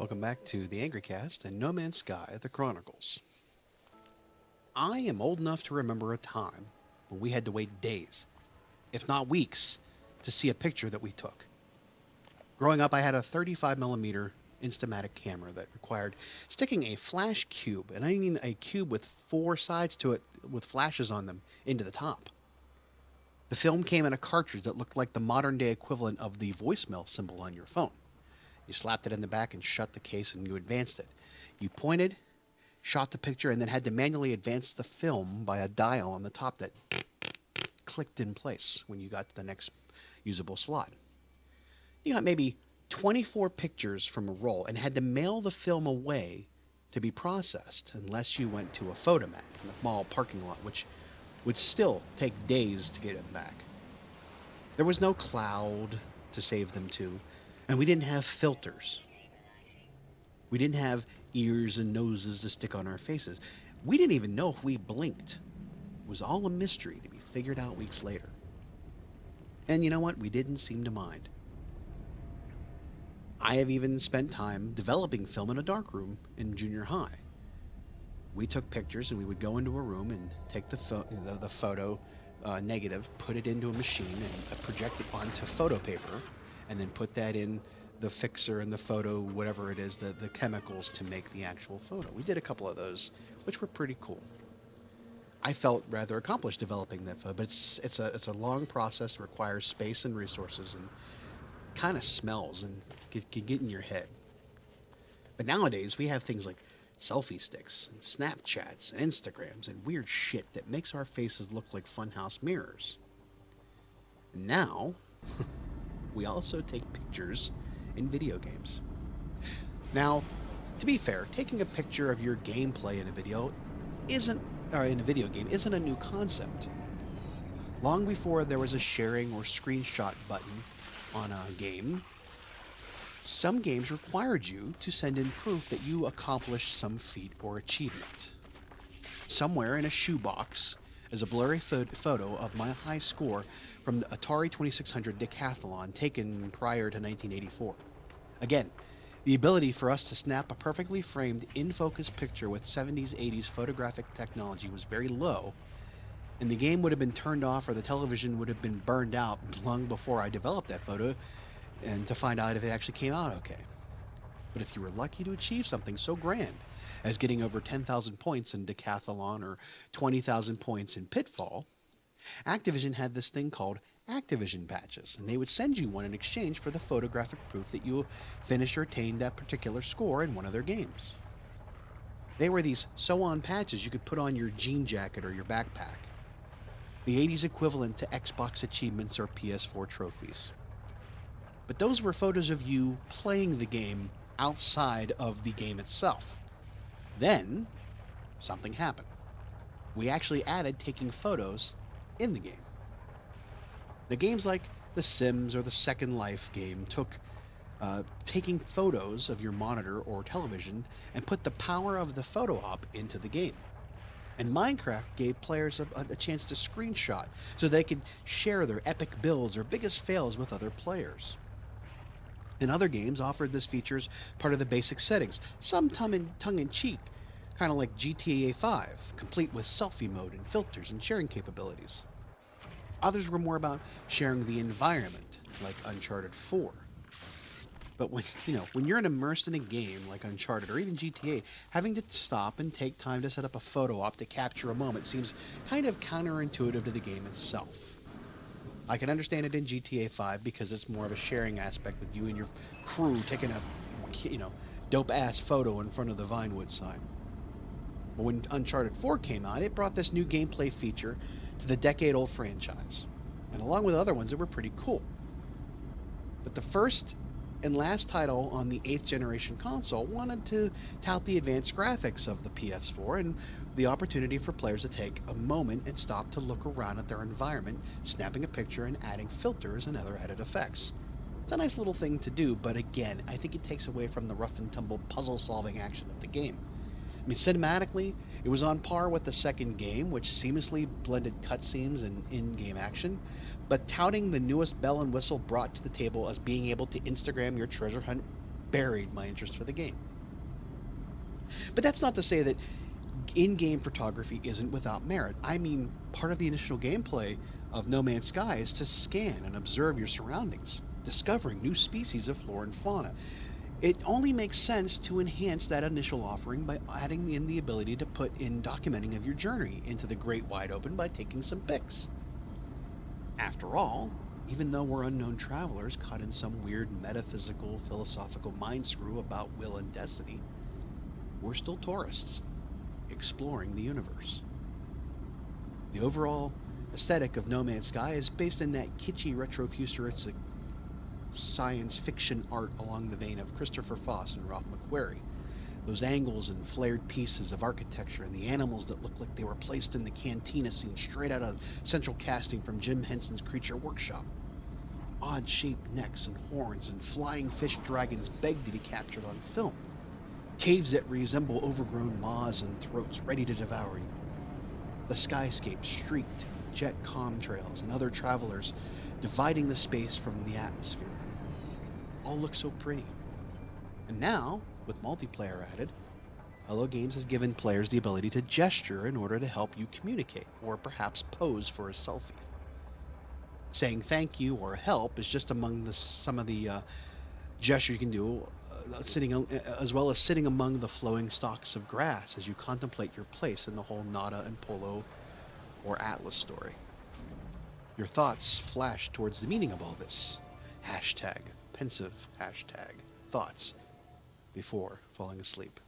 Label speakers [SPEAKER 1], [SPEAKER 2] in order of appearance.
[SPEAKER 1] welcome back to the Angry Cast and No Man's Sky, the Chronicles. I am old enough to remember a time when we had to wait days, if not weeks, to see a picture that we took. Growing up, I had a 35mm Instamatic camera that required sticking a flash cube, and I mean a cube with four sides to it with flashes on them, into the top. The film came in a cartridge that looked like the modern day equivalent of the voicemail symbol on your phone. You slapped it in the back and shut the case and you advanced it. You pointed, shot the picture, and then had to manually advance the film by a dial on the top that clicked in place when you got to the next usable slot. You got maybe 24 pictures from a roll and had to mail the film away to be processed unless you went to a photomat in a mall parking lot, which would still take days to get them back. There was no cloud to save them to. And we didn't have filters. We didn't have ears and noses to stick on our faces. We didn't even know if we blinked. It was all a mystery to be figured out weeks later. And you know what? We didn't seem to mind. I have even spent time developing film in a darkroom in junior high. We took pictures and we would go into a room and take the photo negative, put it into a machine and project it onto photo paper, and then put that in the fixer and the photo, whatever it is, the chemicals to make the actual photo. We did a couple of those, which were pretty cool. I felt rather accomplished developing that photo, but it's a long process that requires space and resources and kind of smells and can get in your head. But nowadays, we have things like selfie sticks and Snapchats and Instagrams and weird shit that makes our faces look like funhouse mirrors. And now... we also take pictures in video games. Now, to be fair, taking a picture of your gameplay in a video game isn't a new concept. Long before there was a sharing or screenshot button on a game, some games required you to send in proof that you accomplished some feat or achievement. Somewhere in a shoebox is a blurry photo of my high score from the Atari 2600 decathlon taken prior to 1984. Again, the ability for us to snap a perfectly framed in-focus picture with 70s, 80s photographic technology was very low, and the game would have been turned off or the television would have been burned out long before I developed that photo and to find out if it actually came out okay. But if you were lucky to achieve something so grand as getting over 10,000 points in decathlon or 20,000 points in Pitfall, Activision had this thing called Activision badges, and they would send you one in exchange for the photographic proof that you finished or attained that particular score in one of their games. They were these sew-on patches you could put on your jean jacket or your backpack, the 80s equivalent to Xbox achievements or PS4 trophies. But those were photos of you playing the game outside of the game itself. Then, something happened. We actually added taking photos in the game. The games like The Sims or the Second Life game took taking photos of your monitor or television and put the power of the photo op into the game. And Minecraft gave players a chance to screenshot so they could share their epic builds or biggest fails with other players. And other games offered this feature as part of the basic settings, some tongue-in-cheek, kind of like GTA 5, complete with selfie mode and filters and sharing capabilities. Others were more about sharing the environment, like Uncharted 4. But when you're immersed in a game like Uncharted or even GTA, having to stop and take time to set up a photo op to capture a moment seems kind of counterintuitive to the game itself. I can understand it in GTA 5 because it's more of a sharing aspect with you and your crew taking a, dope-ass photo in front of the Vinewood sign. But when Uncharted 4 came out, it brought this new gameplay feature to the decade-old franchise, and along with other ones that were pretty cool. But the first and last title on the 8th generation console wanted to tout the advanced graphics of the PS4 and the opportunity for players to take a moment and stop to look around at their environment, snapping a picture and adding filters and other added effects. It's a nice little thing to do, but again, I think it takes away from the rough and tumble puzzle-solving action of the game. I mean, cinematically, it was on par with the second game, which seamlessly blended cutscenes and in-game action, but touting the newest bell and whistle brought to the table as being able to Instagram your treasure hunt buried my interest for the game. But that's not to say that in-game photography isn't without merit. I mean, part of the initial gameplay of No Man's Sky is to scan and observe your surroundings, discovering new species of flora and fauna. It only makes sense to enhance that initial offering by adding in the ability to put in documenting of your journey into the great wide open by taking some pics. After all, even though we're unknown travelers caught in some weird metaphysical, philosophical mind screw about will and destiny, we're still tourists, exploring the universe. The overall aesthetic of No Man's Sky is based in that kitschy retrofuturistic science fiction art along the vein of Christopher Foss and Ralph McQuarrie. Those angles and flared pieces of architecture and the animals that look like they were placed in the cantina scene straight out of central casting from Jim Henson's Creature Workshop. Odd-shaped necks and horns and flying fish dragons beg to be captured on film. Caves that resemble overgrown maws and throats ready to devour you. The skyscape streaked with jet contrails and other travelers dividing the space from the atmosphere. All look so pretty. And now, with multiplayer added, Hello Games has given players the ability to gesture in order to help you communicate, or perhaps pose for a selfie. Saying thank you or help is just among some of the gesture you can do, as well as sitting among the flowing stalks of grass as you contemplate your place in the whole Nada and Polo or Atlas story. Your thoughts flash towards the meaning of all this. Hashtag pensive hashtag thoughts before falling asleep.